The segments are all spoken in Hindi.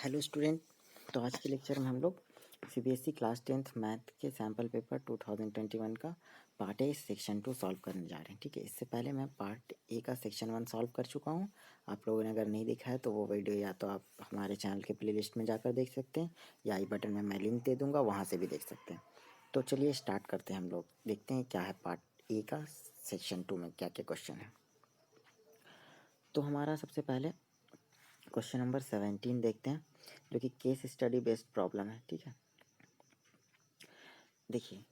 Hello student. तो आज के लेक्चर में हम लोग सीबीएसई क्लास 10th मैथ के सैम्पल पेपर 2021 का पार्ट ए सेक्शन 2 सॉल्व करने जा रहे हैं। ठीक है, इससे पहले मैं पार्ट ए का सेक्शन 1 सॉल्व कर चुका हूं। आप लोगों ने अगर नहीं देखा है तो वो वीडियो या तो आप हमारे चैनल के प्लेलिस्ट में जाकर देख सकते हैं या आई बटन में मैं लिंक दे दूँगा, वहाँ से भी देख सकते हैं। तो चलिए स्टार्ट करते हैं। हम लोग देखते हैं क्या है पार्ट ए का सेक्शन 2 में क्या क्या क्वेश्चन है। तो हमारा सबसे पहले क्वेश्चन नंबर 17 देखते हैं, जो कि केस स्टडी बेस्ड प्रॉब्लम है। ठीक है, देखिए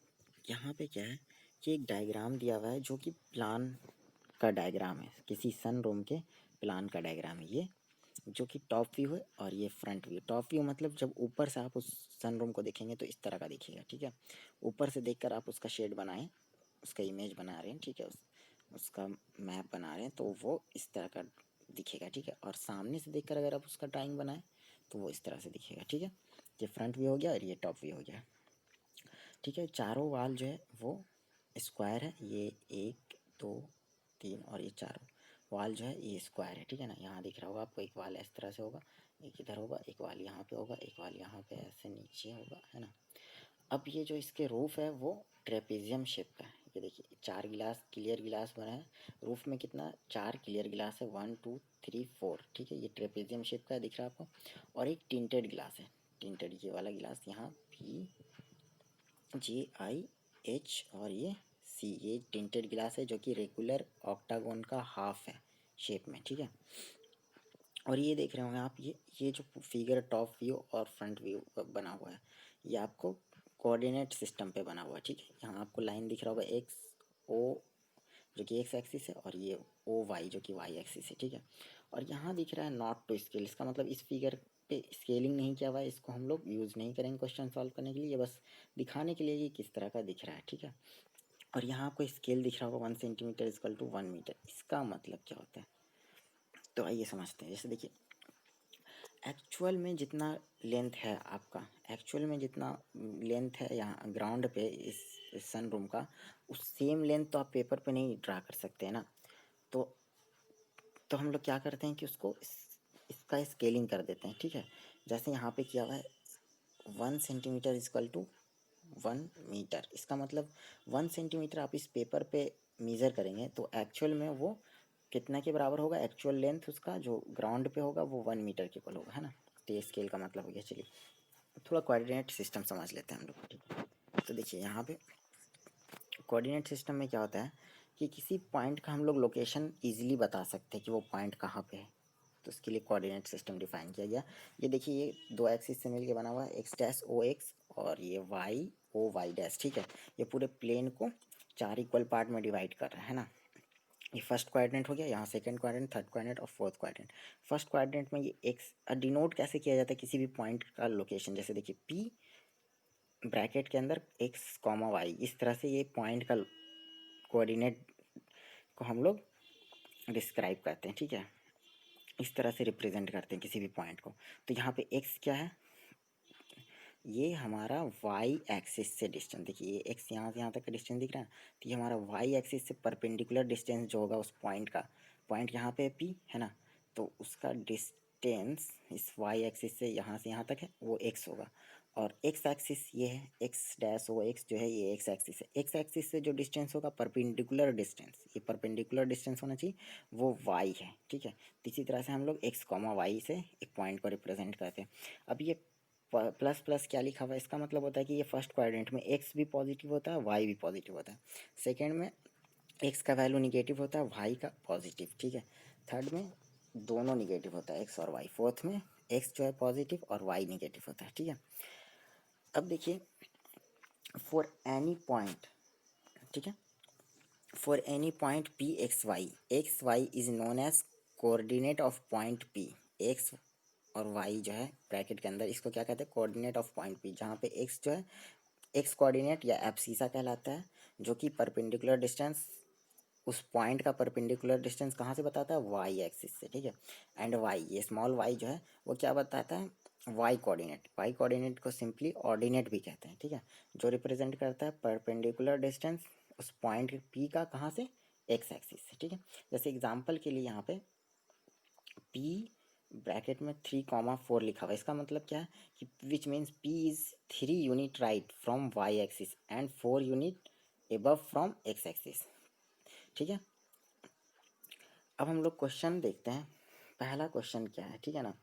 यहाँ पे क्या है कि एक डायग्राम दिया हुआ है जो कि प्लान का डायग्राम है, किसी सन रूम के प्लान का डायग्राम है ये, जो कि टॉप व्यू है और ये फ्रंट व्यू। टॉप व्यू मतलब जब ऊपर से आप उस सन रूम को देखेंगे तो इस तरह का दिखेगा। ठीक है, ऊपर से देखकर आप उसका शेड बनाएं, उसका इमेज बना रहे हैं। ठीक है, उसका मैप बना रहे हैं तो वो इस तरह का दिखेगा। ठीक है, और सामने से देखकर अगर आप उसका ड्राइंग बनाएं तो वो इस तरह से दिखेगा। ठीक है, ये फ्रंट व्यू हो गया और ये टॉप व्यू हो गया। ठीक है, चारों वाल जो है वो स्क्वायर है, ये 1 2 3 और ये चारों वाल जो है ये स्क्वायर है। ठीक है ना, यहाँ दिख रहा होगा आपको, एक वाल इस तरह से होगा, एक इधर होगा, एक वाल यहाँ पे होगा, एक वाल यहाँ पे ऐसे नीचे होगा, है ना। अब ये जो इसके रूफ है वो ट्रेपेजियम शेप का है। ये देखिए 4 गिलास, क्लियर गिलास बना है रूफ में। कितना? 4 क्लियर गिलास है, 1 2 3 4। ठीक है, ये ट्रेपेजियम शेप का दिख रहा है आपको। और एक टिंटेड गिलास है, टिंटेड ये वाला गिलास, यहाँ PGIH और ये C, ये टिंटेड गिलास है जो कि रेगुलर ऑक्टागोन का हाफ है शेप में। ठीक है, और ये देख रहे होंगे आप, ये जो फिगर टॉप व्यू और फ्रंट व्यू बना हुआ है ये आपको कोऑर्डिनेट सिस्टम पे बना हुआ है। ठीक है, यहाँ आपको लाइन दिख रहा होगा एक्स ओ जो कि एक्स एक्सिस है और ये ओ वाई जो कि वाई एक्सिस है। ठीक है, और यहाँ दिख रहा है नॉट टू स्केल, इसका मतलब इस फिगर पे स्केलिंग नहीं किया हुआ है, इसको हम लोग यूज़ नहीं करेंगे क्वेश्चन सॉल्व करने के लिए, ये बस दिखाने के लिए ये किस तरह का दिख रहा है। ठीक है, और यहाँ आपको स्केल दिख रहा होगा 1 सेंटीमीटर इक्वल टू 1 मीटर। इसका मतलब क्या होता है तो आइए समझते हैं। जैसे देखिए एक्चुअल में जितना लेंथ है आपका, एक्चुअल में जितना लेंथ है यहाँ ग्राउंड पे इस सन रूम का, उस सेम लेंथ तो आप पेपर पे नहीं ड्रा कर सकते हैं ना। तो हम लोग क्या करते हैं कि उसको इसका स्केलिंग कर देते हैं। ठीक है, जैसे यहाँ पे किया हुआ है 1 सेंटीमीटर इक्वल टू 1 मीटर। इसका मतलब 1 सेंटीमीटर आप इस पेपर पे मेज़र करेंगे तो एक्चुअल में वो कितना के बराबर होगा? एक्चुअल लेंथ उसका जो ग्राउंड पे होगा वो 1 मीटर के इक्वल होगा, है ना। तो ये स्केल का मतलब हो गया। चलिए थोड़ा कोऑर्डिनेट सिस्टम समझ लेते हैं हम लोग। ठीक है, तो देखिए यहाँ पे कोऑर्डिनेट सिस्टम में क्या होता है कि किसी पॉइंट का हम लोग लोकेशन ईजिली बता सकते हैं कि वो पॉइंट कहाँ पे है, तो उसके लिए कोऑर्डिनेट सिस्टम डिफाइन किया गया। ये देखिए ये 2 एक्सिस से मिलके बना हुआ है, एक्स डैश ओ एक्स और ये वाई ओ वाई डैश। ठीक है, ये पूरे प्लेन को 4 इक्वल पार्ट में डिवाइड कर रहा है ना। ये फर्स्ट क्वाड्रेंट हो गया, यहाँ सेकंड क्वाड्रेंट, थर्ड क्वाड्रेंट और फोर्थ क्वाड्रेंट। फर्स्ट क्वाड्रेंट में ये एक्स डिनोट कैसे किया जाता है किसी भी पॉइंट का लोकेशन, जैसे देखिए पी ब्रैकेट के अंदर एक्स कॉमा वाई, इस तरह से ये पॉइंट का कोऑर्डिनेट को हम लोग डिस्क्राइब करते हैं। ठीक है, इस तरह से रिप्रेजेंट करते हैं किसी भी पॉइंट को। तो यहाँ पे एक्स क्या है, ये हमारा वाई एक्सिस से डिस्टेंस, देखिए ये एक्स यहाँ से यहाँ तक का डिस्टेंस दिख रहा है, तो ये हमारा वाई एक्सिस से परपेंडिकुलर डिस्टेंस जो होगा उस पॉइंट का, पॉइंट यहाँ पे पी है ना, तो उसका डिस्टेंस इस वाई एक्सिस से यहाँ तक है वो एक्स होगा। और एक्स एक्सिस ये है, एक्स डैश ओ एक्स जो है ये एक्स एक्सिस है। एक्स एक्सिस से जो डिस्टेंस होगा परपेंडिकुलर डिस्टेंस, ये परपेंडिकुलर डिस्टेंस होना चाहिए, वो वाई है। ठीक है, तो इसी तरह से हम लोग एक्स कॉमा वाई से एक पॉइंट को रिप्रेजेंट करते हैं। अब ये प्लस प्लस क्या लिखा हुआ है, इसका मतलब होता है कि ये फर्स्ट क्वाड्रेंट में एक्स भी पॉजिटिव होता है, वाई भी पॉजिटिव होता है। सेकेंड में एक्स का वैल्यू निगेटिव होता है, वाई का पॉजिटिव। ठीक है, थर्ड में दोनों निगेटिव होता है एक्स और वाई, फोर्थ में एक्स जो है पॉजिटिव और वाई निगेटिव होता है। ठीक है, अब देखिए फॉर एनी पॉइंट, ठीक है, for any point P X Y is known as coordinate of point P. X और वाई जो है ब्रैकेट के अंदर, इसको क्या कहते हैं? कोऑर्डिनेट ऑफ पॉइंट पी, जहाँ पे एक्स जो है एक्स कोऑर्डिनेट या एब्सीसा कहलाता है, जो कि परपेंडिकुलर डिस्टेंस, उस पॉइंट का परपेंडिकुलर डिस्टेंस कहाँ से बताता है? वाई एक्सिस से। ठीक है, एंड वाई, ये स्मॉल वाई जो है वो क्या बताता है? Y coordinate. वाई कोऑर्डिनेट को सिंपली ऑर्डिनेट भी कहते हैं। ठीक है, जो रिप्रेजेंट करता है परपेंडिकुलर डिस्टेंस उस पॉइंट पी का, कहाँ से? एक्स एक्सिस से। ठीक है, जैसे एग्जांपल के लिए यहाँ पे पी ब्रैकेट में 3,4 लिखा हुआ है, इसका मतलब क्या है कि which means P is 3 unit right from y axis and 4 unit above from x axis. ठीक है, अब हम लोग क्वेश्चन देखते हैं। पहला क्वेश्चन क्या है, ठीक है ना,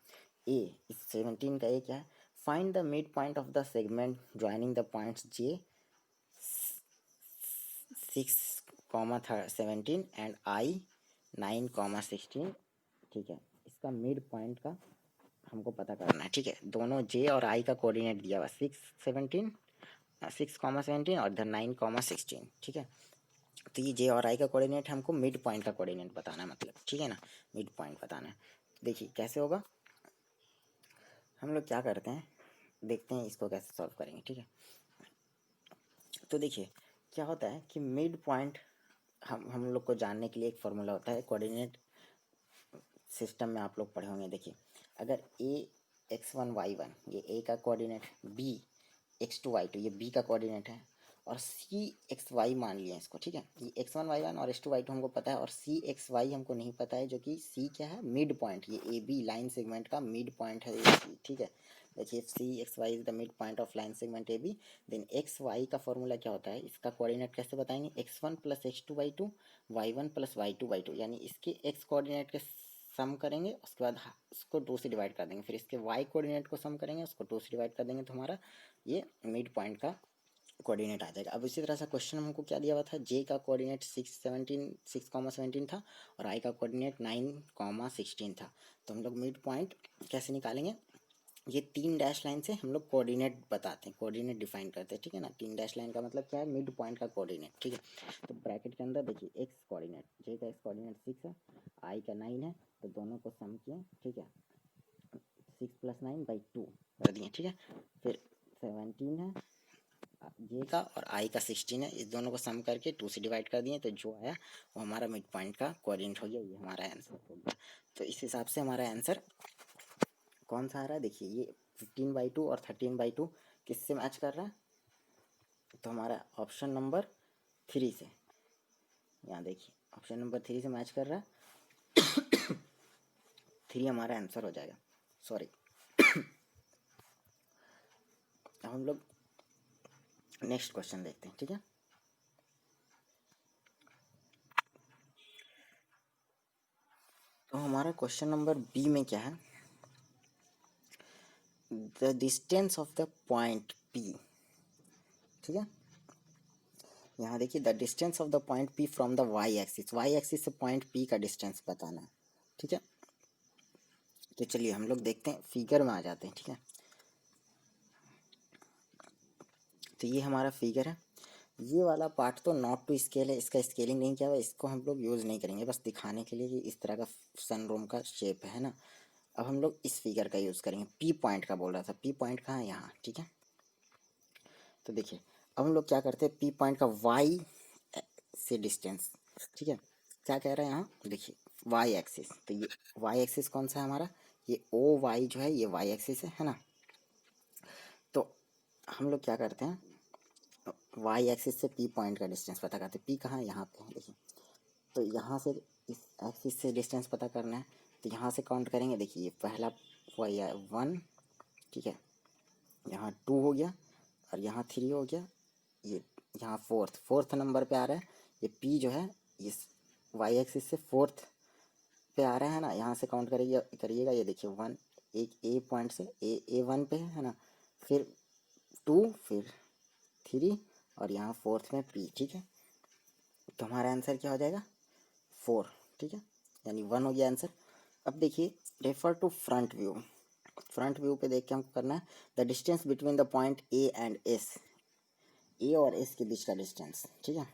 ए इस 17 का ए क्या है, find the mid point of the segment joining the points J 6,17 and I 9,16। ठीक है, इसका मिड पॉइंट का हमको पता करना है। ठीक है, दोनों J और I का कोऑर्डिनेट दिया हुआ 6,17 और इधर 9,16। ठीक है, तो ये J और I का कोऑर्डिनेट हमको मिड पॉइंट का कोऑर्डिनेट बताना है, मतलब ठीक है ना, मिड पॉइंट बताना है। देखिए कैसे होगा, हम लोग क्या करते हैं, देखते हैं इसको कैसे सॉल्व करेंगे। ठीक है, तो देखिए क्या होता है कि मिड पॉइंट हम लोग को जानने के लिए एक फॉर्मूला होता है, कोऑर्डिनेट सिस्टम में आप लोग पढ़े होंगे। देखिए अगर a x1 y1 ये a का कोऑर्डिनेट, b x2 y2 ये b का कोऑर्डिनेट है, और c x y मान लिया इसको। ठीक है, ये x1 y1 और x2 y2 हमको पता है, और c x y हमको नहीं पता है, जो कि c क्या है, मिड पॉइंट, ये ए बी लाइन सेगमेंट का मिड पॉइंट है ये c। ठीक है, देखिए C X Y is the mid point of line segment A B, then X Y का फॉर्मूला क्या होता है, इसका कोऑर्डिनेट कैसे बताएंगे, x1 plus x2 y2 y1 plus y2 y2, यानी इसके x कोऑर्डिनेट के सम करेंगे, उसके बाद उसको 2 से डिवाइड कर देंगे, फिर इसके y कोऑर्डिनेट को सम करेंगे, उसको 2 से डिवाइड कर देंगे, तो हमारा ये मिड पॉइंट का कोऑर्डिनेट आ जाएगा। अब इसी तरह से क्वेश्चन हमको क्या दिया हुआ था, j का कोऑर्डिनेट 6,17 था और i का कोऑर्डिनेट 9,16 था। तो हम लोग मिड पॉइंट कैसे निकालेंगे, ये 3 डैश लाइन से हम लोग कोऑर्डिनेट बताते हैं, कोऑर्डिनेट डिफाइन करते हैं। ठीक है ना, 3 डैश लाइन का मतलब क्या है, मिड पॉइंट का कोऑर्डिनेट। ठीक है, तो ब्रैकेट के अंदर देखिए x कोऑर्डिनेट, j का x कोऑर्डिनेट 6 है, i का 9 है, तो दोनों को सम किए। ठीक है, 6 + 9/2 कर दिए। ठीक है, फिर 17 है j का और i का 16 है, इस दोनों को सम करके 2 से डिवाइड कर दिए, तो जो आया वो हमारा मिड पॉइंट का कोऑर्डिनेट हो गया, ये हमारा आंसर हो गया। तो इस हिसाब से हमारा आंसर कौन सा आ रहा है, देखिए ये 15/2 और 13/2 किससे मैच कर रहा है, तो हमारा ऑप्शन नंबर 3 से, यहाँ देखिए ऑप्शन नंबर 3 से मैच कर रहा है, 3 हमारा आंसर हो जाएगा। सॉरी, अब हम लोग नेक्स्ट क्वेश्चन देखते हैं। ठीक है, तो हमारा क्वेश्चन नंबर बी में क्या है, the distance of the point P. ठीक है, यहाँ देखिए the distance of the point P from the Y axis से पॉइंट पी का डिस्टेंस बताना है। ठीक है, तो चलिए हम लोग देखते हैं, फिगर में आ जाते हैं। ठीक है, तो ये हमारा फिगर है, ये वाला पार्ट तो नॉट टू स्केल है, इसका स्केलिंग नहीं किया हुआ, इसको हम लोग यूज़ नहीं करेंगे, बस दिखाने के लिए कि इस तरह का सनरूम का शेप है ना। अब हम लोग इस फिगर का यूज़ करेंगे, पी पॉइंट का बोल रहा था, पी पॉइंट कहाँ है, यहाँ। ठीक है, तो देखिए अब हम लोग क्या करते हैं, पी पॉइंट का वाई से डिस्टेंस। ठीक है, क्या कह रहे हैं यहाँ, देखिए वाई एक्सिस, तो ये वाई एक्सिस कौन सा है हमारा, ये ओ वाई जो है ये वाई एक्सिस है ना। तो हम लोग क्या करते हैं, वाई एक्सिस से पी पॉइंट का डिस्टेंस पता करते हैं, पी कहाँ है, यहाँ पे है देखिए। तो यहाँ से इस एक्सिस से डिस्टेंस पता करना है, तो यहाँ से काउंट करेंगे। देखिए पहला वाई है 1, ठीक है, यहाँ 2 हो गया, और यहाँ 3 हो गया, ये यहाँ फोर्थ नंबर पे आ रहा है, ये पी जो है ये वाई एक्सिस से फोर्थ पे आ रहा है ना, यहाँ से काउंट करिएगा। ये देखिए 1 एक ए पॉइंट से A1 पे है ना, फिर 2, फिर 3, और यहाँ फोर्थ में पी। ठीक है, तो हमारा आंसर क्या हो जाएगा, 4। ठीक है, यानी 1 हो गया आंसर। अब देखिए refer to front view, front view पे देख के हमको करना है, the distance between the point A and S, A और एस के बीच का डिस्टेंस। ठीक है,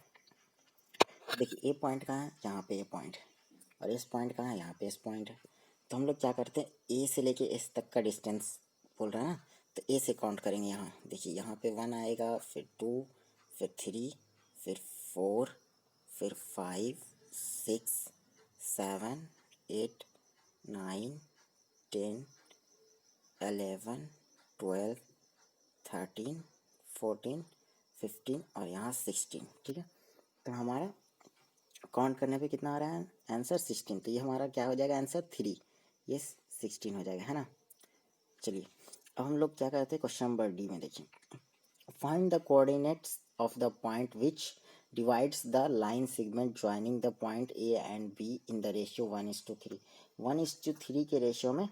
देखिए ए पॉइंट कहाँ है, यहाँ पे ए पॉइंट है, और एस पॉइंट कहाँ है, यहाँ पे एस पॉइंट है। तो हम लोग क्या करते हैं, ए से लेके एस तक का डिस्टेंस बोल रहा है ना, तो ए से काउंट करेंगे। यहाँ देखिए यहाँ पे 1 आएगा, फिर 2, फिर 3, फिर 4, फिर 5, 6, 7, 8, 9, 10, 11, 12, 13, 14, 15 और यहाँ 16। ठीक है, तो हमारा काउंट करने पे कितना आ रहा है आंसर, 16। तो ये हमारा क्या हो जाएगा आंसर 3, ये 16 हो जाएगा, है ना। चलिए अब हम लोग क्या करते हैं, क्वेश्चन नंबर डी में देखिए, find the coordinates of the point which divides the line segment joining the point A and be in the ratio 1:3। 1:3 के रेशियो में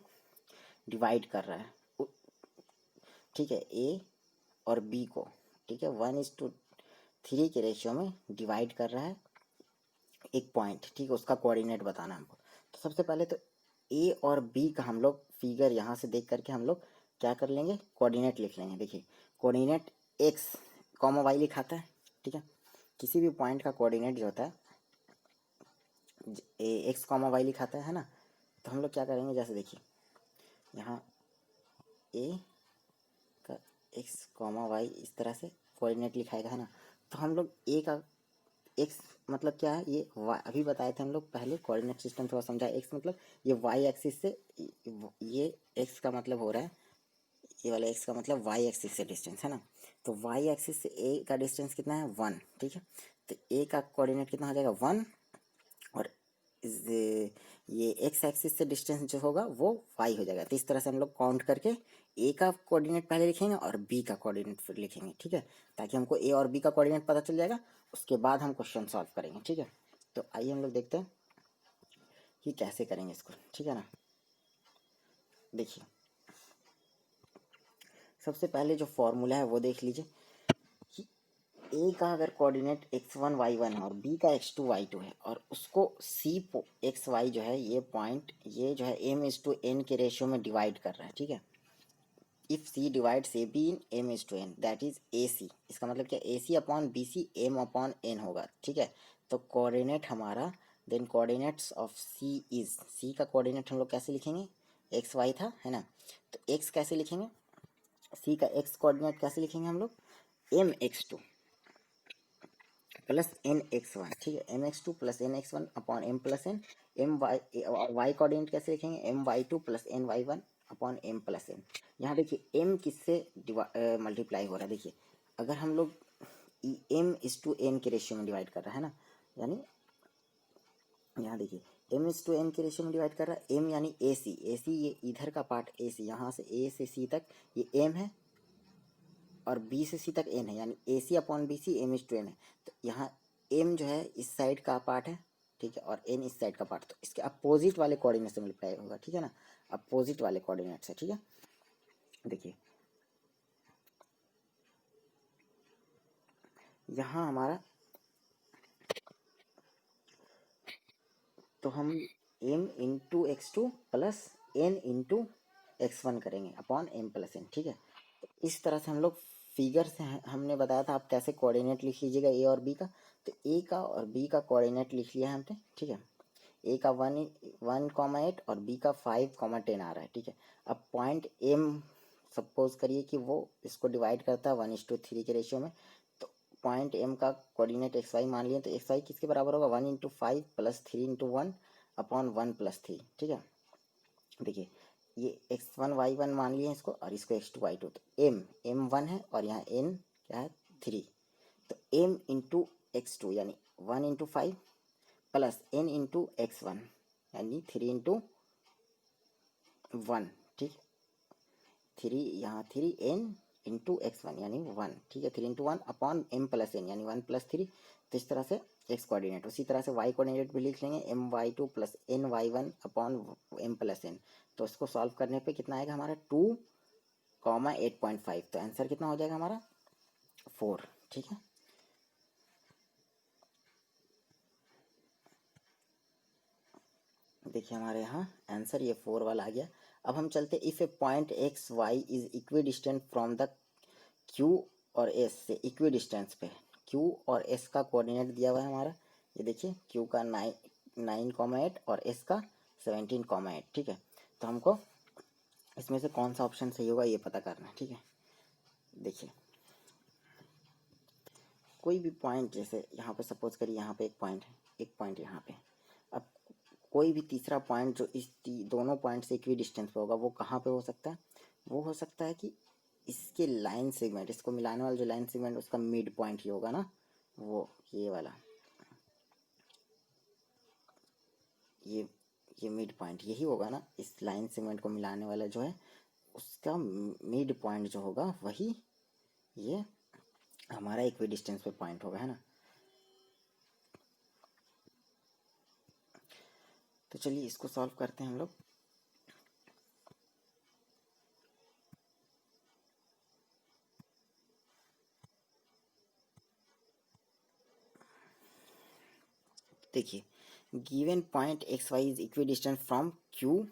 डिवाइड कर रहा है, ठीक है, ए और बी को, ठीक है, 1:3 के रेशियो में डिवाइड कर रहा है एक पॉइंट, ठीक है, उसका कोऑर्डिनेट बताना है हमको। तो सबसे पहले तो ए और बी का हम लोग फिगर यहाँ से देख करके हम लोग क्या कर लेंगे, कोऑर्डिनेट लिख लेंगे। देखिए कोऑर्डिनेट एक्स कॉमा वाई लिखाता है, ठीक है, किसी भी पॉइंट का कोऑर्डिनेट जो होता है एक्स कॉमा वाई लिखाता है ना। तो हम लोग क्या करेंगे, जैसे देखिए यहाँ ए का एक्स कॉमा वाई इस तरह से कोऑर्डिनेट लिखाएगा, है ना। तो हम लोग ए का एक्स मतलब क्या है, ये अभी बताए थे हम लोग पहले, कोऑर्डिनेट सिस्टम थोड़ा समझा। एक्स मतलब ये वाई एक्सिस से, ये एक्स का मतलब हो रहा है, ये वाला एक्स का मतलब वाई एक्सिस से डिस्टेंस, है ना। तो वाई एक्सिस से ए का डिस्टेंस कितना है, 1, ठीक है। तो ए का कोऑर्डिनेट कितना हो जाएगा, 1, और ये एक्स एक्सिस से डिस्टेंस जो होगा वो वाई हो जाएगा। तो इस तरह से हम लोग काउंट करके ए का कोऑर्डिनेट पहले लिखेंगे और बी का कोऑर्डिनेट फिर लिखेंगे, ठीक है, ताकि हमको ए और बी का कोऑर्डिनेट पता चल जाएगा। उसके बाद हम क्वेश्चन सॉल्व करेंगे, ठीक है। तो आइए हम लोग देखते हैं कि कैसे करेंगे इसको, ठीक है ना। देखिए सबसे पहले जो फॉर्मूला है वो देख लीजिए कि ए का अगर कोऑर्डिनेट x1 y1 है और बी का x2 y2 है, और उसको सी एक्स वाई जो है ये पॉइंट, ये जो है m:n के रेशियो में डिवाइड कर रहा है, ठीक है। If C divides A B in m:n, that is A C, इसका मतलब क्या, ए सी अपॉन बी सी m/n होगा, ठीक है। तो कोऑर्डिनेट हमारा, then coordinates of C is, C का कोऑर्डिनेट हम लोग कैसे लिखेंगे, एक्स वाई था, है ना। तो एक्स कैसे लिखेंगे, सी का एक्स कोऑर्डिनेट कैसे लिखेंगे हम लोग, mx2 प्लस nx1, ठीक है, mx2 plus nx1 upon m plus n, m Y coordinate कैसे लिखेंगे, my2 plus ny1 upon m plus n। यहाँ देखिए m किससे मल्टीप्लाई हो रहा है, देखिए अगर हम लोग m:n के रेशियो में डिवाइड कर रहा है ना, यानी यहाँ देखिए m:n के रेशियो में डिवाइड कर रहा है, m यानी ए सी, ये इधर का पार्ट ए सी, यहाँ से ए से सी तक ये m है, और बी से सी तक n है, यानी ए सी अपॉन बी सी m:n है। तो यहाँ m जो है इस साइड का पार्ट है, ठीक है, और n इस साइड का पार्ट, तो इसके अपोजिट वाले कोऑर्डिनेट से मल्टीप्लाई होगा, ठीक है ना, अपोजिट वाले कोऑर्डिनेट से, ठीक है। देखिए यहाँ हमारा, तो हम m into x2 plus n into x1 करेंगे अपॉन m प्लस n, ठीक है। तो इस तरह से हम लोग फिगर से हमने बताया था आप कैसे कोऑर्डिनेट लिख लीजिएगा ए और बी का। तो ए का और बी का कोऑर्डिनेट लिख लिया है हमने, ठीक है। ए का 1,1,8 और बी का 5,10 आ रहा है, ठीक है। अब पॉइंट एम सपोज करिए कि वो इसको डिवाइड करता है 1:3 के रेशियो में। तो पॉइंट एम का कोऑर्डिनेट एक्स वाई मान लिए, तो एक्स वाई किसके बराबर होगा, 1:5 प्लस 3:1 अपॉन 1 प्लस 3, ठीक है। देखिए ये x1 y1 मान लिए इसको, और इसको x2 y2, तो m 1 है और यहाँ n क्या है, 3। तो m इंटू x2 यानी 1:5 प्लस n इंटू x1 यानी 3:1, ठीक है। 3 यहाँ 3n इंटू x1 यानी 1, ठीक है, 3:1 अपॉन m प्लस n यानी 1 प्लस 3। तो इस तरह से x कोऑर्डिनेट, उसी तरह से y कोऑर्डिनेट भी लिख लेंगे, my2 plus ny1 upon m plus n। तो इसको सॉल्व करने पे कितना आएगा हमारा, 2,8.5। तो आंसर कितना हो जाएगा हमारा, 4, ठीक है। देखिए हमारे यहाँ आंसर ये 4 वाला आ गया। अब हम चलते, if a point X Y is equidistant from the Q और एस से, इक्वी डिस्टेंस पे क्यू और एस का कोऑर्डिनेट दिया हुआ है हमारा, ये देखिए क्यू का 9,8 और एस का 17,8, ठीक है। तो हमको इसमें से कौन सा ऑप्शन सही होगा ये पता करना है, ठीक है। देखिए कोई भी पॉइंट, जैसे यहाँ पे सपोज करिए यहाँ पे एक पॉइंट है, एक पॉइंट यहाँ पे, अब कोई भी तीसरा पॉइंट जो इस दोनों पॉइंट से इक्वी डिस्टेंस पे होगा वो कहाँ पे हो सकता है, वो हो सकता है कि इसके लाइन सेगमेंट, इसको मिलाने वाला जो लाइन सेगमेंट उसका मिड पॉइंट ही होगा ना, वो ये वाला, ये ये मिड पॉइंट यही होगा ना, इस लाइन सेगमेंट को मिलाने वाला जो है उसका मिड पॉइंट जो होगा वही ये हमारा इक्वी डिस्टेंस पे पॉइंट होगा, है ना। तो चलिए इसको सॉल्व करते हैं हम लोग। देखिए given point X Y is equidistance from Q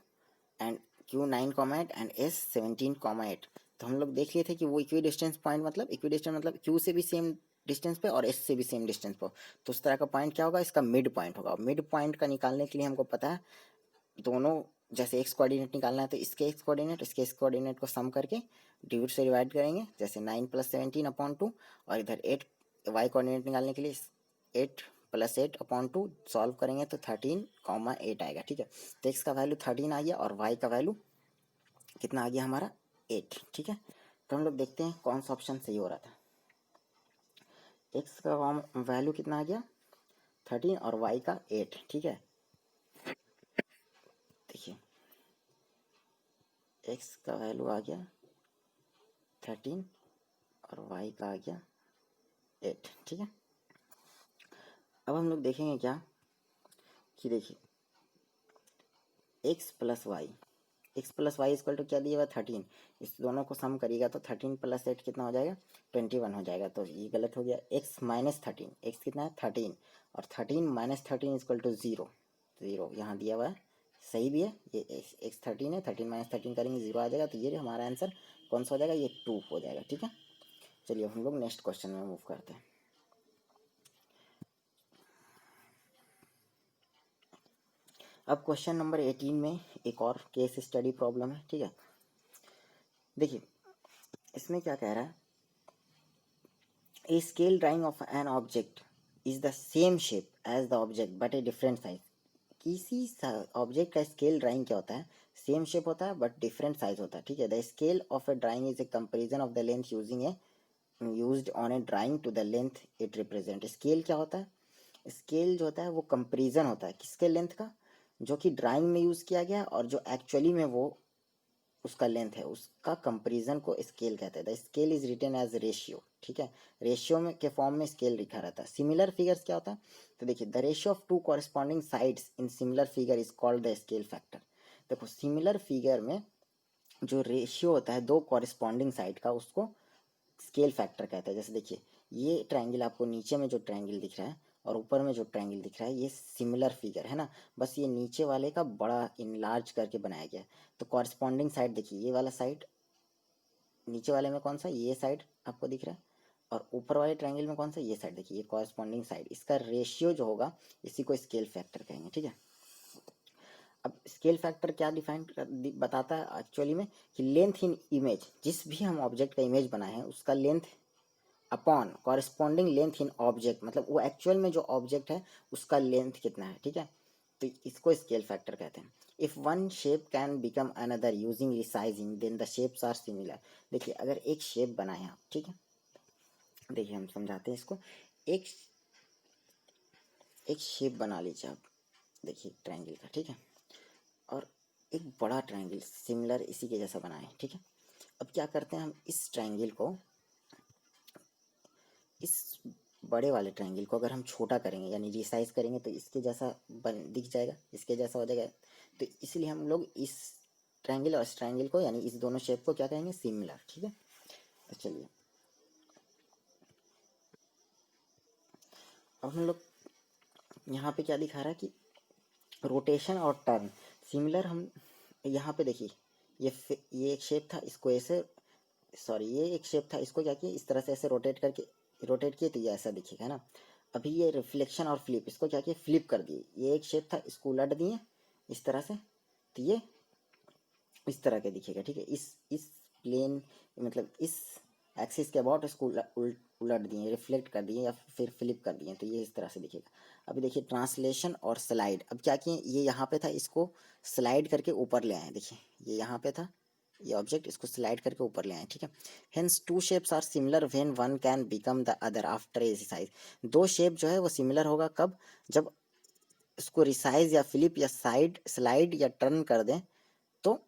and Q9, 8 and S17, 8। तो हम लोग देख लिए थे कि वो इक्वी डिस्टेंस पॉइंट मतलब इक्वी डिस्टेंस मतलब Q से भी सेम डिस्टेंस पे और S से भी सेम डिस्टेंस पे, तो उस तरह का पॉइंट क्या होगा, इसका मिड पॉइंट होगा। मिड पॉइंट का निकालने के लिए हमको पता है दोनों, जैसे एक्स कोऑर्डिनेट निकालना है तो इसके एक्स कोऑर्डिनेट इसके एक्स कोऑर्डिनेट को सम करके डिविड से डिवाइड करेंगे, जैसे 9 + 17/2, और इधर 8 वाई कोऑर्डिनेट निकालने के लिए 8 + 8/2 सॉल्व करेंगे तो 13, 8 आएगा, ठीक है। तो एक्स का वैल्यू 13 आ गया और वाई का वैल्यू कितना आ गया हमारा 8, ठीक है। तो हम लोग देखते हैं कौन सा ऑप्शन सही हो रहा था। एक्स का वैल्यू कितना आ गया 13 और वाई का 8, ठीक है। देखिए एक्स का वैल्यू आ गया 13 और वाई का आ गया 8, ठीक है। अब हम लोग देखेंगे क्या कि देखिए x + y इक्वल टू क्या दिया हुआ 13, इस दोनों को सम करिएगा तो 13 + 8 कितना हो जाएगा 21 हो जाएगा। तो ये गलत हो गया, x - 13, x कितना है 13 और 13 - 13 इक्वल टू 0, 0 यहाँ दिया हुआ है, सही भी है। ये x 13 है, 13 - 13 करेंगे 0 आ जाएगा, तो ये हमारा आंसर कौन सा हो जाएगा, ये 2 हो जाएगा, ठीक है। चलिए हम लोग नेक्स्ट क्वेश्चन में मूव करते हैं। अब क्वेश्चन नंबर 18 में एक और केस स्टडी प्रॉब्लम है, ठीक है। देखिए इसमें क्या कह रहा है, a scale drawing of an object is the same shape as the object but a different size. किसी ऑब्जेक्ट का स्केल ड्राइंग क्या होता है, सेम शेप होता है बट डिफरेंट साइज होता है, ठीक है। The scale of a drawing is a comparison of the length using a used on a drawing to the length it represent. Scale क्या होता है, स्केल जो होता है वो कंपेरिजन होता है किसके लेंथ का, जो कि ड्राइंग में यूज किया गया और जो एक्चुअली में वो उसका लेंथ है, उसका कंपेरिजन को स्केल कहते हैं। The scale is written as ratio, ठीक है। रेशियो में के फॉर्म में स्केल लिखा रहता है। सिमिलर फिगर्स क्या होता है, तो देखिए the ratio of 2 corresponding sides in similar figure is called the scale factor. देखो सिमिलर फिगर में जो रेशियो होता है दो कॉरेस्पॉन्डिंग साइड का, उसको स्केल फैक्टर कहता है। जैसे देखिए ये ट्रायंगल, आपको नीचे में जो ट्रायंगल दिख रहा है और ऊपर में जो ट्रायंगल दिख रहा है, ये सिमिलर फिगर है ना, बस ये नीचे वाले का बड़ा इनलार्ज करके बनाया गया है। तो कॉरस्पॉन्डिंग साइड देखिए, ये वाला साइड नीचे वाले में कौन सा, ये साइड आपको दिख रहा है, और ऊपर वाले ट्रायंगल में कौन सा, ये साइड देखिए, ये कॉरस्पॉन्डिंग साइड, इसका रेशियो जो होगा इसी को स्केल फैक्टर कहेंगे, ठीक है। अब स्केल फैक्टर क्या डिफाइन बताता है एक्चुअली में, कि लेंथ इन इमेज, जिस भी हम ऑब्जेक्ट का इमेज बनाए हैं उसका length upon corresponding length in object, मतलब वो एक्चुअल में जो ऑब्जेक्ट है उसका लेंथ कितना है, ठीक है। तो इसको स्केल फैक्टर कहते हैं। If one shape can become another using resizing then the shapes are similar. देखिए अगर एक शेप बनाए आप, ठीक है, देखिए हम समझाते हैं इसको। एक एक शेप बना लीजिए आप, देखिए ट्रायंगल का, ठीक है, और एक बड़ा ट्रायंगल सिमिलर इसी के जैसा बनाए, ठीक है। अब क्या करते हैं हम, इस ट्रायंगल को, इस बड़े वाले ट्रायंगल को अगर हम छोटा करेंगे यानी रिसाइज करेंगे तो इसके जैसा बन दिख जाएगा, इसके जैसा हो जाएगा। तो इसलिए हम लोग इस ट्रायंगल और इस ट्रायंगल को यानी इस दोनों शेप को क्या कहेंगे, सिमिलर, ठीक है। तो चलिए अब हम लोग यहाँ पे क्या दिखा रहा है कि रोटेशन और टर्न सिमिलर। हम यहाँ पे देखिए ये एक शेप था, इसको ऐसे, सॉरी ये एक शेप था, इसको क्या किया इस तरह से ऐसे रोटेट करके, रोटेट किए तो ये ऐसा दिखेगा, है ना। अभी ये रिफ्लेक्शन और फ्लिप, इसको क्या किया फ्लिप कर दिए, ये एक शेप था इसको उलट दिए इस तरह से, तो ये इस तरह के दिखेगा, ठीक है। इस प्लेन मतलब इस एक्सिस के अबाउट इसको उलट दिए, रिफ्लेक्ट कर दिए या फिर फ्लिप कर दिए, तो ये इस तरह से दिखेगा। अभी देखिए ट्रांसलेशन और स्लाइड, अब क्या किए, ये यहाँ पे था इसको स्लाइड करके ऊपर ले आए, देखिए ये यहाँ पे था ये ऑब्जेक्ट, इसको स्लाइड करके ऊपर ले आए, ठीक है। Hence two shapes are similar when one can become the other after a size. दो शेप जो है वो सिमिलर होगा कब, जब इसको रिसाइज या फ्लिप या स्लाइड या टर्न कर दें तो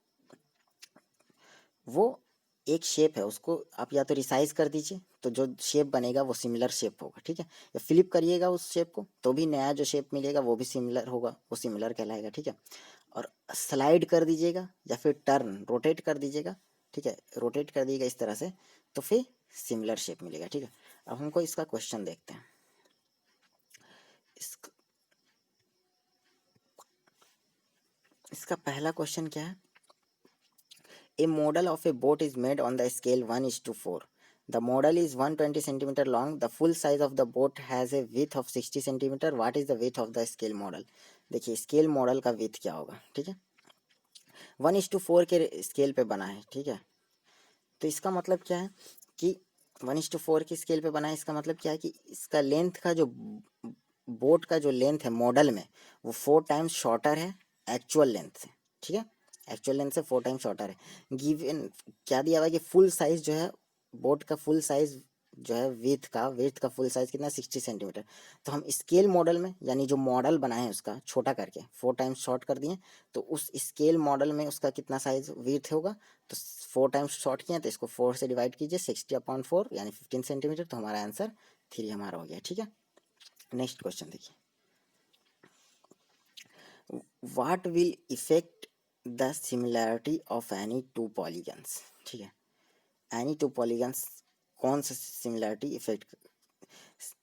वो एक शेप है, उसको आप या तो रिसाइज कर दीजिए तो जो शेप बनेगा वो सिमिलर शेप होगा, ठीक है। या फ्लिप करिएगा उस शेप को तो भी नया जो शेप मिलेगा वो भी सिमिलर होगा, वो सिमिलर कहलाएगा, ठीक है। और स्लाइड कर दीजिएगा या फिर टर्न रोटेट कर दीजिएगा, ठीक है, रोटेट कर दीजिएगा इस तरह से तो फिर सिमिलर शेप मिलेगा, ठीक है। अब हमको इसका क्वेश्चन देखते हैं। इसका पहला क्वेश्चन क्या है? A model of a boat is made on the scale 1:4. The model is 120 centimeter long. The full size of the boat has a width of 60 centimeter. What is the width of the scale model? देखिए स्केल मॉडल का width क्या होगा, ठीक है। 1:4 के स्केल पे बना है, ठीक है। तो इसका मतलब क्या है कि 1:4 की स्केल पे बना है, इसका मतलब क्या है कि इसका लेंथ का जो बोट का जो लेंथ है मॉडल में वो 4 टाइम्स शॉर्टर है एक्चुअल लेंथ से, ठीक है। एक्चुअल लेंथ से 4 टाइम्स शॉर्टर है। गिवन क्या दिया हुआ है कि फुल साइज जो है बोट का फुल साइज जो है विथ का फुल साइज कितना 60 सेंटीमीटर। तो हम स्केल मॉडल में यानी जो मॉडल बनाए हैं उसका छोटा करके 4 टाइम्स शॉर्ट कर दिए, तो उस स्केल मॉडल में उसका कितना साइज विथ होगा, तो 4 टाइम्स शॉर्ट किया तो इसको 4 से डिवाइड कीजिए 60/4 यानी 15 सेंटीमीटर, तो हमारा आंसर 3 हमारा हो गया, ठीक है। नेक्स्ट क्वेश्चन देखिए, what will effect the similarity of any two polygons, ठीक है। एनी टू पॉलीगन्स कौन सा सिमिलैरिटी इफेक्ट,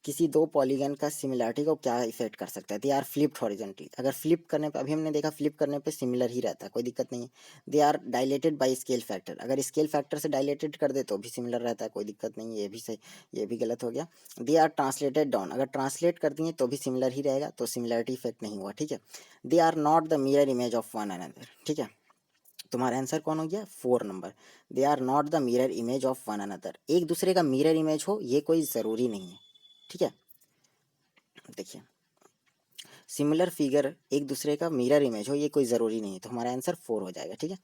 किसी दो पॉलीगन का सिमिलैरिटी को क्या इफेक्ट कर सकता है। दे आर फ्लिप्ड हॉरिजॉन्टली, अगर फ्लिप करने पे अभी हमने देखा फ्लिप करने पे सिमिलर ही रहता है, कोई दिक्कत नहीं है। They are dilated by scale factor, अगर स्केल फैक्टर से डायलेटेड कर दे तो भी सिमिलर रहता है, कोई दिक्कत नहीं है, ये भी सही, ये भी गलत हो गया। दे आर ट्रांसलेटेड डाउन, अगर ट्रांसलेट कर दिए तो भी सिमिलर ही रहेगा, तो सिमिलरिटी इफेक्ट नहीं हुआ, ठीक है। They are not the mirror image of one another, ठीक है। तुम्हारा आंसर कौन हो गया 4 number. They are not the mirror image of one another, एक दूसरे का मिरर इमेज हो ये कोई ज़रूरी नहीं है, ठीक है। देखिए सिमिलर फिगर एक दूसरे का मिरर इमेज हो ये कोई ज़रूरी नहीं है, तो हमारा आंसर 4 हो जाएगा, ठीक है।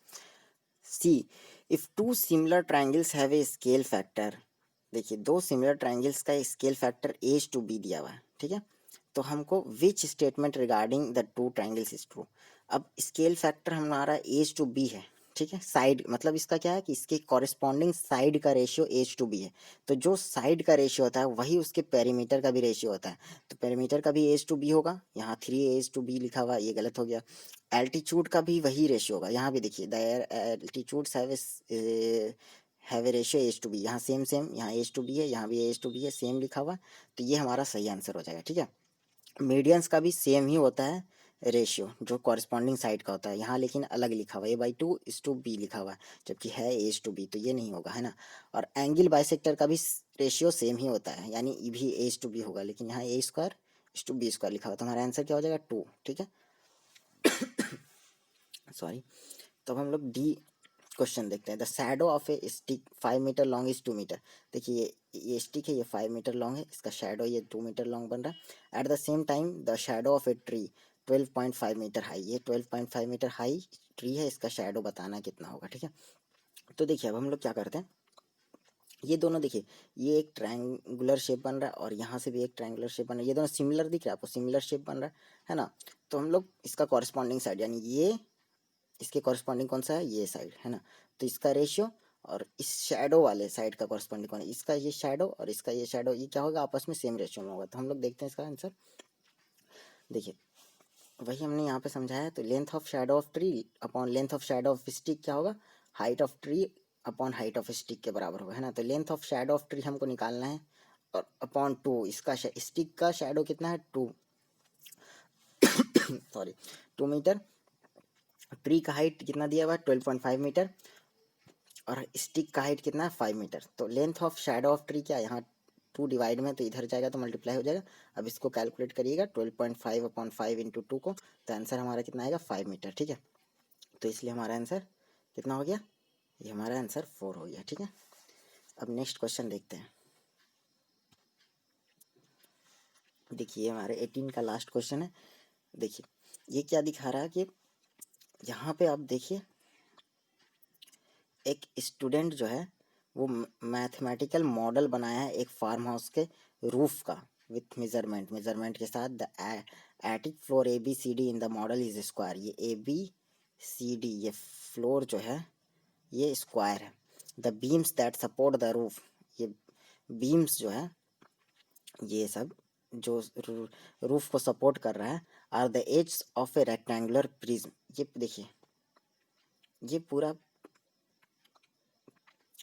C, if two similar triangles have a scale factor, देखिए दो सिमिलर ट्राइंगल्स का स्केल फैक्टर A/B दिया हुआ है, ठीक है। तो हमको which statement regarding the two triangles is true. अब स्केल फैक्टर हमारा A/B है, ठीक है। साइड मतलब इसका क्या है कि इसके कॉरेस्पॉन्डिंग साइड का रेशियो H/B है, तो जो साइड का रेशियो होता है वही उसके पेरीमीटर का भी रेशियो होता है, तो पेरीमीटर का भी H/B होगा। यहाँ 3A/B लिखा हुआ ये गलत हो गया। एल्टीट्यूड का भी वही रेशियो होगा, यहाँ भी देखिए the altitudes have a ratio H/B, यहाँ सेम सेम, यहाँ H/B है, यहाँ भी H/B है, सेम लिखा हुआ, तो ये हमारा सही आंसर हो जाएगा, ठीक है। मीडियंस का भी सेम ही होता है रेशियो जो कॉरेस्पॉन्डिंग साइड का होता है, यहाँ लेकिन अलग लिखा हुआ है A/2:B लिखा हुआ है, जबकि है H/B, तो ये नहीं होगा, है ना। और एंगल बाइसेक्टर का भी रेशियो सेम ही होता है, यानी ये भी H/B होगा, लेकिन यहाँ A²:B² लिखा हुआ है, तो हमारा आंसर क्या हो जाएगा 2, ठीक है। सॉरी। तो अब हम लोग डी क्वेश्चन देखते हैं। The shadow of a stick 5 metre long is 2 metre, देखिए ये स्टिक है, ये 5 मीटर लॉन्ग है, इसका शैडो ये 2 मीटर लॉन्ग बन रहा है। At the same time the shadow of a tree 12.5 metre high, ये 12.5 मीटर हाई ट्री है, इसका शैडो बताना कितना होगा, ठीक है। तो देखिए अब हम लोग क्या करते हैं, ये दोनों देखिए ये एक ट्रायंगुलर शेप बन रहा है और यहाँ से भी एक ट्रायंगुलर शेप बन रहा है, ये दोनों सिमिलर दिख रहा है आपको, सिमिलर शेप बन रहा है ना। तो हम लोग इसका कॉरेस्पॉन्डिंग साइड यानी ये इसके कॉरेस्पॉन्डिंग कौन सा है, ये साइड है ना, तो इसका रेशियो और इस शैडो वाले साइड का कॉरेस्पॉन्डिंग कौन है, इसका ये शैडो और इसका ये शैडो, ये क्या होगा आपस में सेम रेशियो में होगा। तो हम लोग देखते हैं इसका आंसर। देखिए वही हमने यहाँ पे समझाया है, तो length of shadow of tree upon length of shadow of stick क्या होगा, height of tree upon height of stick के बराबर होगा, है ना। तो length of shadow of tree हमको निकालना है और अपॉन 2, इसका स्टिक का शैडो कितना है 2 सॉरी 2 मीटर, ट्री का हाइट कितना दिया हुआ है 12.5 मीटर और स्टिक का हाइट कितना है 5 मीटर। तो length of shadow of tree क्या है, यहाँ 2 डिवाइड में तो इधर जाएगा तो मल्टीप्लाई हो जाएगा। अब इसको कैलकुलेट करिएगा 12.5/5 इंटू 2 को, तो आंसर हमारा कितना आएगा 5 मीटर, ठीक है। तो इसलिए हमारा आंसर कितना हो गया, ये हमारा आंसर 4 हो गया, ठीक है। अब नेक्स्ट क्वेश्चन देखते हैं। देखिए हमारे 18 का लास्ट क्वेश्चन है। देखिए ये क्या दिखा रहा है कि यहाँ पे आप देखिए एक स्टूडेंट जो है वो मैथमेटिकल मॉडल बनाया है एक फार्म हाउस के रूफ का, विथ मेजरमेंट के साथ the attic floor ABCD in the model is square. ये ABCD ये फ्लोर जो है ये स्क्वायर है। The beams that support the roof, ये बीम्स जो है ये सब जो रूफ को सपोर्ट कर रहा है, are the edge of a rectangular prism. ये देखिए ये पूरा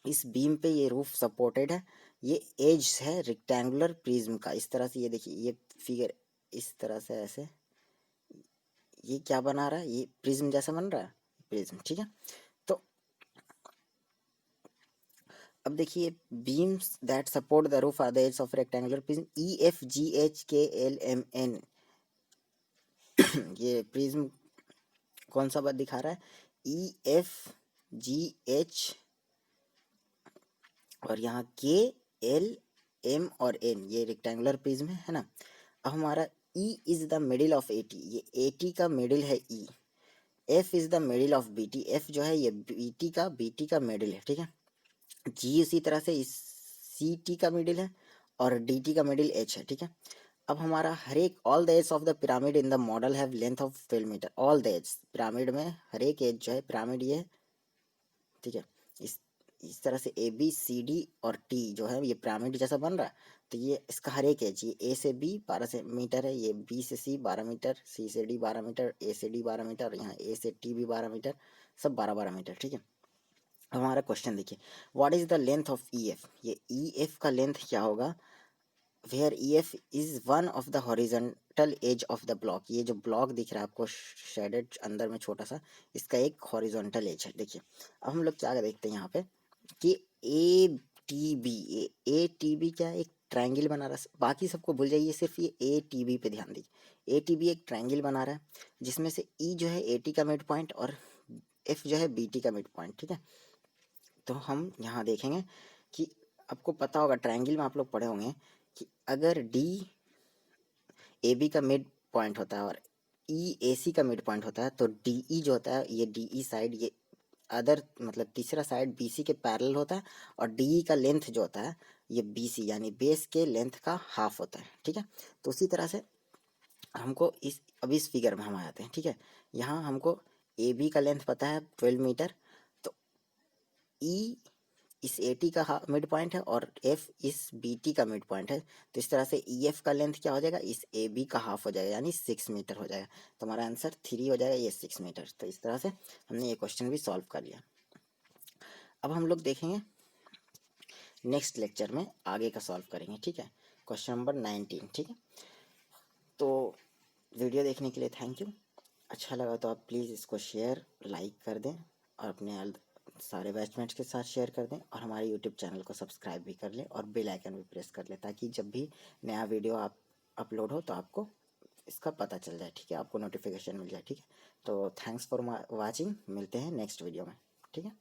इस बीम पे ये रूफ सपोर्टेड है, ये एज है रेक्टेंगुलर प्रिज्म का। इस तरह से ये देखिए ये फिगर इस तरह से ऐसे ये क्या बना रहा है, ये प्रिज्म जैसा बन रहा है प्रिज्म, ठीक है। तो अब देखिए beams that support the roof are the edge of rectangular prism EFGHKLMN। ये प्रिज्म कौन सा बात दिखा रहा है, EFGH और यहाँ KLM और N, ये रेक्टेंगुलर प्रिज्म है ना। अब हमारा E is the middle of AT, ये AT का मिडिल है E। F is the middle of BT, F जो है ये BT का मिडिल है, ठीक है। G उसी तरह से इस CT का मिडिल है और DT का मिडिल H है, ठीक है। अब हमारा हर एक all the edge of the pyramid in the model have length of 12 metre. All the edge pyramid में हर एक एज जो है पिरामिड ये, ठीक है। इस तरह से ABCD और T जो है ये पिरामिड जैसा बन रहा है, तो ये इसका हर एक एज, ये A से B 12 मीटर है, ये B से C 12 मीटर, C से D 12 मीटर, A से D 12 मीटर और यहाँ A से T भी 12 मीटर, सब 12-12 मीटर, ठीक है। अब हमारा क्वेश्चन देखिए, what is the length of EF, ये EF का लेंथ क्या होगा, where EF is one of the horizontal edge of the block. ये जो ब्लॉक दिख रहा है आपको शेडेड अंदर में छोटा सा, इसका एक हॉरिजॉन्टल एज है। देखिए अब हम लोग क्या देखते हैं यहाँ पे कि ATB क्या है, एक ट्रायंगल बना रहा है। बाकी सबको भूल जाइए, सिर्फ ये ATB पे ध्यान दीजिए। ATB एक ट्रायंगल बना रहा है जिसमें से E जो है AT का मिड पॉइंट और F जो है BT का मिड पॉइंट, ठीक है। तो हम यहाँ देखेंगे कि आपको पता होगा ट्रायंगल में आप लोग पढ़े होंगे कि अगर DAB का मिड पॉइंट होता है और EAC का मिड पॉइंट होता है, तो DE जो होता है ये DE साइड, ये अदर मतलब तीसरा साइड BC के पैरेलल होता है और DE का लेंथ जो होता है ये BC यानी बेस के लेंथ का हाफ होता है, ठीक है। तो उसी तरह से हमको इस फिगर में हम आ जाते हैं, ठीक है। यहाँ हमको AB का लेंथ पता है 12 मीटर, तो E इस AT का मिड पॉइंट है और F इस BT का मिड पॉइंट है, तो इस तरह से EF का लेंथ क्या हो जाएगा, इस AB का हाफ हो जाएगा यानी 6 मीटर हो जाएगा। तो हमारा आंसर 3 हो जाएगा, ये 6 मीटर। तो इस तरह से हमने ये क्वेश्चन भी सॉल्व कर लिया। अब हम लोग देखेंगे नेक्स्ट लेक्चर में आगे का सॉल्व करेंगे, ठीक है। क्वेश्चन नंबर 19, ठीक है। तो वीडियो देखने के लिए थैंक यू। अच्छा लगा तो आप प्लीज़ इसको शेयर लाइक कर दें और अपने सारे बैचमेट्स के साथ शेयर कर दें और हमारे यूट्यूब चैनल को सब्सक्राइब भी कर लें और बेल आइकन भी प्रेस कर लें, ताकि जब भी नया वीडियो आप अपलोड हो तो आपको इसका पता चल जाए, ठीक है, आपको नोटिफिकेशन मिल जाए, ठीक है। तो थैंक्स फॉर वाचिंग, मिलते हैं नेक्स्ट वीडियो में, ठीक है।